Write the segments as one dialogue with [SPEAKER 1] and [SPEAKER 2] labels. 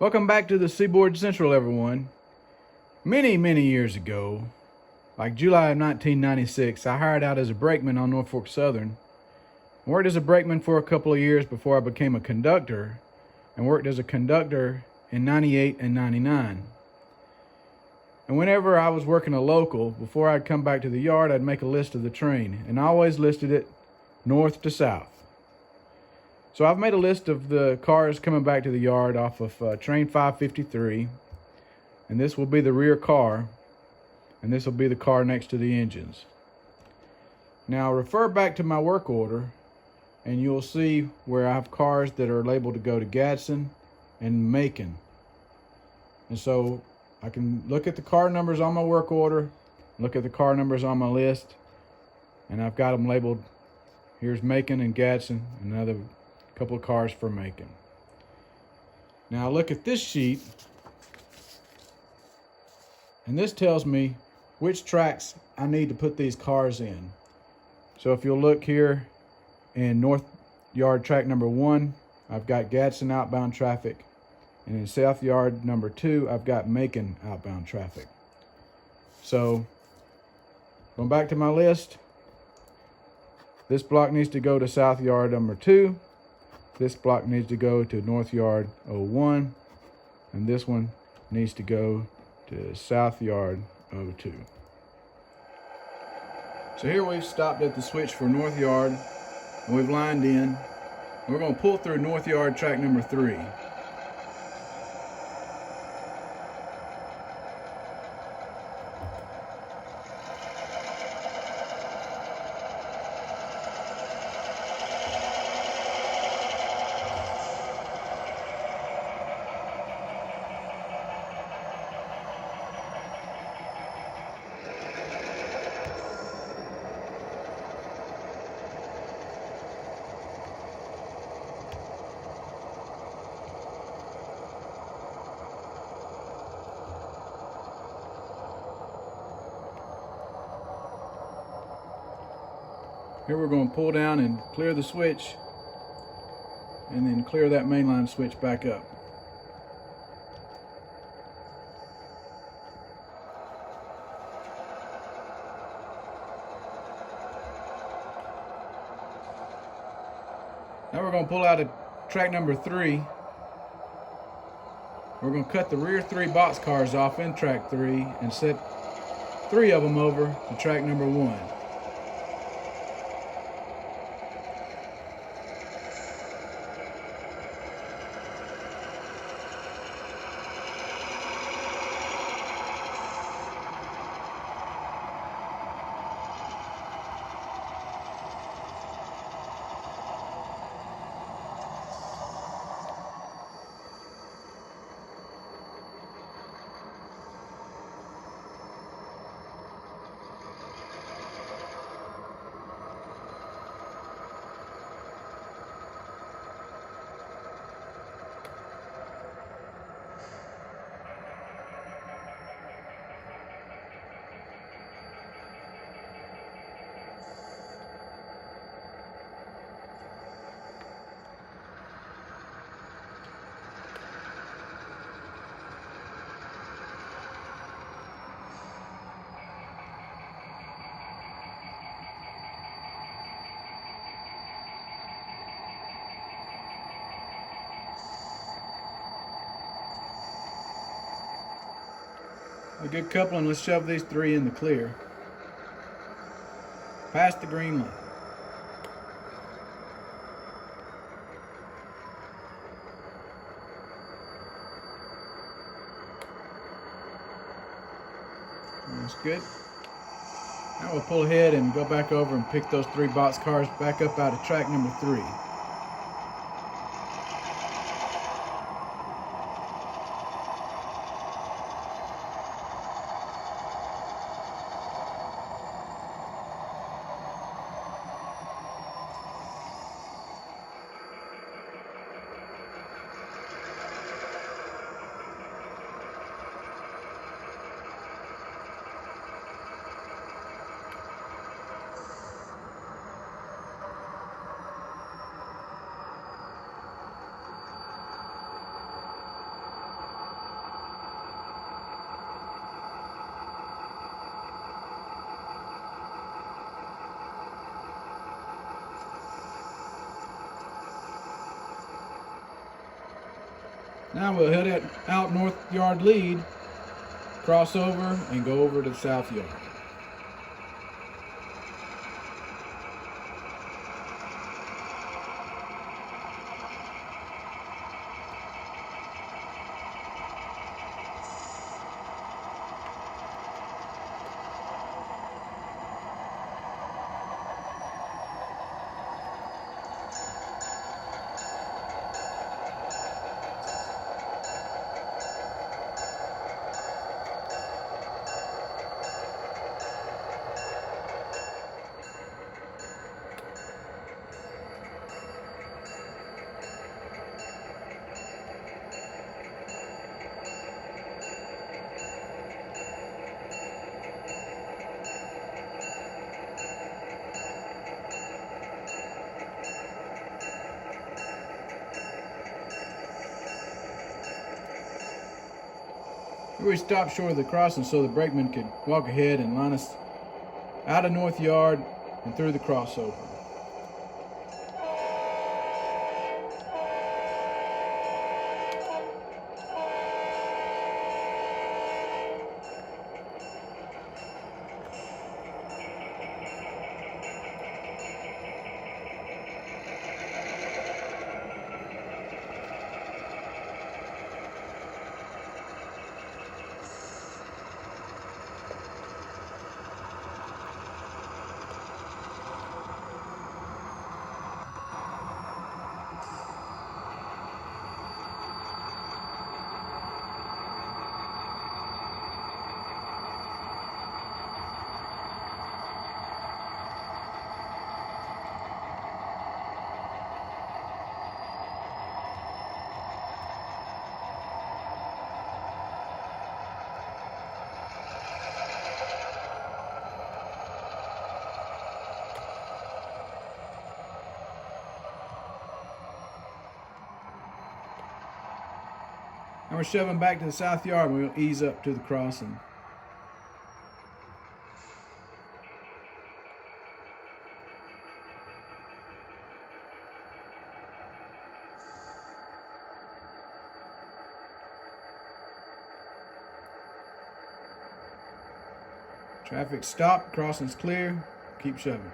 [SPEAKER 1] Welcome back to the Seaboard Central, everyone. Many years ago, like July of 1996, I hired out as a brakeman on Norfolk Southern. Worked as a brakeman for a couple of years before I became a conductor, and worked as a conductor in 98 and 99. And whenever I was working a local, before I'd come back to the yard, I'd make a list of the train, and I always listed it north to south. So I've made a list of the cars coming back to the yard off of train 553, and this will be the rear car, and this will be the car next to the engines. Now refer back to my work order, and you'll see where I have cars that are labeled to go to Gadsden and Macon. And so I can look at the car numbers on my work order, look at the car numbers on my list, and I've got them labeled. Here's Macon and Gadsden, another couple of cars for Macon. Now look at this sheet, and this tells me which tracks I need to put these cars in. So if you'll look here in North Yard track number 1, I've got Gadsden outbound traffic, and in South Yard number 2, I've got Macon outbound traffic. So going back to my list, this block needs to go to South Yard number 2. This block needs to go to North Yard 01, and this one needs to go to South Yard 02. So here we've stopped at the switch for North Yard, and we've lined in. We're going to pull through North Yard track number 3. Here we're going to pull down and clear the switch, and then clear that mainline switch back up. Now we're going to pull out of track number 3. We're going to cut the rear 3 box cars off in track 3 and set 3 of them over to track number 1. A good coupling, let's shove these 3 in the clear. Past the green line. That's good. Now we'll pull ahead and go back over and pick those 3 box cars back up out of track number 3. Now we'll head out north yard lead, cross over, and go over to the south yard. We stopped short of the crossing so the brakeman could walk ahead and line us out of north yard and through the crossover. And we're shoving back to the south yard and we'll ease up to the crossing. Traffic stopped, crossing's clear, keep shoving.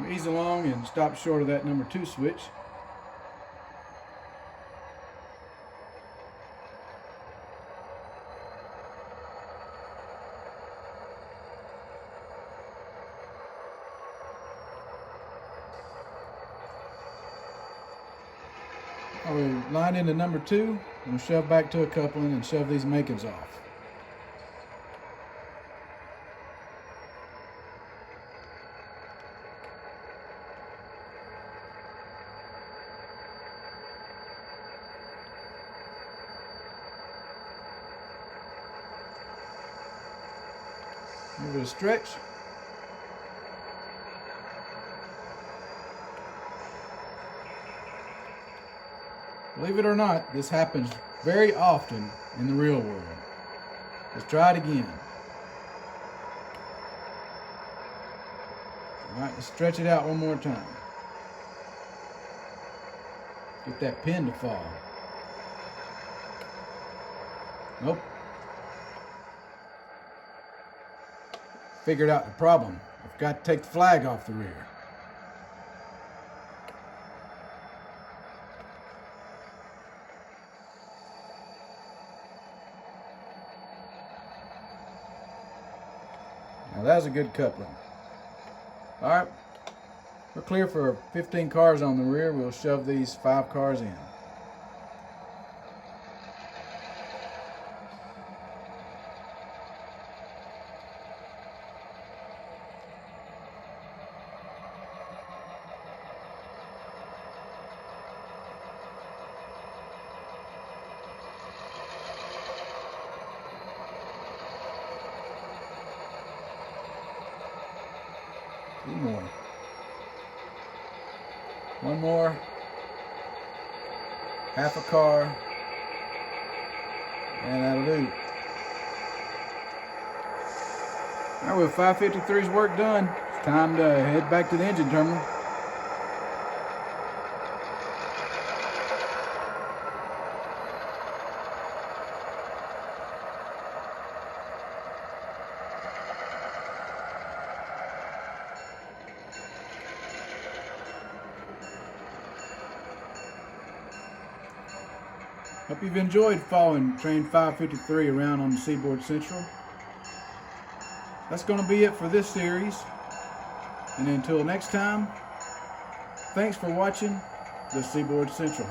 [SPEAKER 1] We ease along and stop short of that number 2 switch. We line into number 2 and shove back to a coupling and shove these makings off. Give it a stretch. Believe it or not, this happens very often in the real world. Let's try it again. All right, let's stretch it out one more time. Get that pin to fall. Nope. Figured out the problem. I've got to take the flag off the rear. Now that was a good coupling. All right, we're clear for 15 cars on the rear. We'll shove these 5 cars in. 2 more. 1 more. Half a car. And that'll do. Alright, with 553's work done, it's time to head back to the engine terminal. Hope you've enjoyed following Train 553 around on the Seaboard Central. That's going to be it for this series. And until next time, thanks for watching the Seaboard Central.